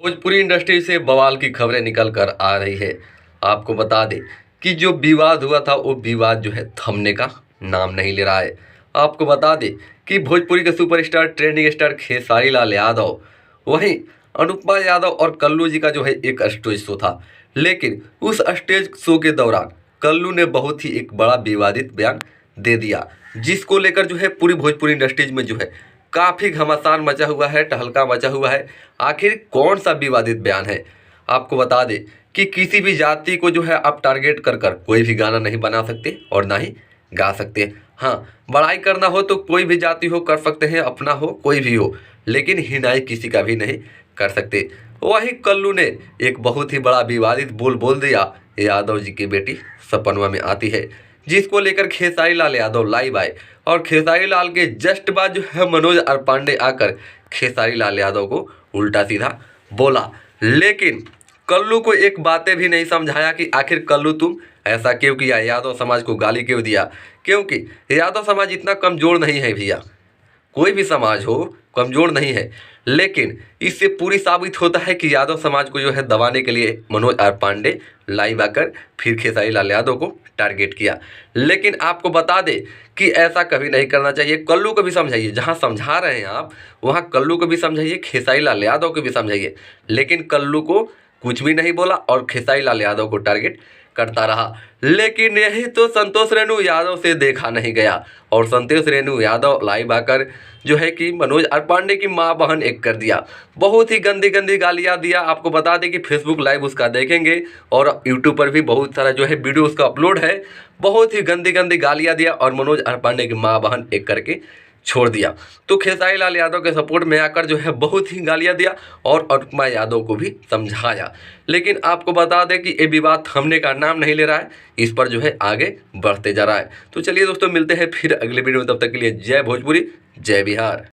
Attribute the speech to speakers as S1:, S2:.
S1: Bhojpuri industry से बवाल की खबरें निकल कर आ रही है। आपको बता दें कि जो विवाद हुआ था वो विवाद जो है थमने का नाम नहीं ले रहा है। आपको बता दें कि भोजपुरी के superstar trending star Khesari Lal Yadav, वहीं अनुपमा यादव और कल्लू जी का जो है एक स्टेज शो था। लेकिन उस स्टेज शो के दौरान कल्लू ने बहुत ही एक बड़ा विवादित बयान दे दिया, जिसको लेकर जो है पूरी भोजपुरी इंडस्ट्रीज में जो है काफ़ी घमासान मचा हुआ है, टहलका मचा हुआ है। आखिर कौन सा विवादित बयान है? आपको बता दें कि किसी भी जाति को जो है आप टारगेट कर कर कोई भी गाना नहीं बना सकते और ना ही गा सकते। हाँ, बड़ाई करना हो तो कोई भी जाति हो कर सकते हैं, अपना हो कोई भी हो, लेकिन हिनाई किसी का भी नहीं कर सकते। वहीं कल्लू ने एक बहुत ही बड़ा विवादित बोल दिया, यादव जी की बेटी सपनवा में आती है, जिसको लेकर खेसारी लाल यादव लाइव आए और खेसारी लाल के जस्ट बाद जो है मनोज पांडे आकर खेसारी लाल यादव को उल्टा सीधा बोला। लेकिन कल्लू को एक बातें भी नहीं समझाया कि आखिर कल्लू तुम ऐसा क्यों किया, यादव समाज को गाली क्यों दिया, क्योंकि यादव समाज इतना कमज़ोर नहीं है भैया। कोई भी समाज हो कमज़ोर नहीं है, लेकिन इससे पूरी साबित होता है कि यादव समाज को जो है दबाने के लिए मनोज पांडे लाइव आकर फिर खेसारी लाल यादव को टारगेट किया। लेकिन आपको बता दें कि ऐसा कभी नहीं करना चाहिए। कल्लू को भी समझाइए, जहां समझा रहे हैं आप वहां कल्लू को भी समझाइए, खेसारी लाल यादव को भी समझाइए। लेकिन कल्लू को कुछ भी नहीं बोला और खेसारी लाल यादव को टारगेट करता रहा। लेकिन यही तो संतोष रेणु यादव से देखा नहीं गया और संतोष रेणु यादव लाइव आकर जो है कि मनोज पांडे की मां बहन एक कर दिया। बहुत ही गंदी गंदी गालियां दिया। आपको बता दें कि फेसबुक लाइव उसका देखेंगे और यूट्यूब पर भी बहुत सारा जो है वीडियो उसका अपलोड है। बहुत ही गंदी गंदी गालियां दिया और मनोज पांडे की मां बहन एक करके छोड़ दिया। तो खेसारी लाल यादव के सपोर्ट में आकर जो है बहुत ही गालियां दिया और अनुपमा यादव को भी समझाया। लेकिन आपको बता दें कि ये विवाद थमने का नाम नहीं ले रहा है, इस पर जो है आगे बढ़ते जा रहा है। तो चलिए दोस्तों, मिलते हैं फिर अगले वीडियो में। तब तक के लिए जय भोजपुरी, जय बिहार।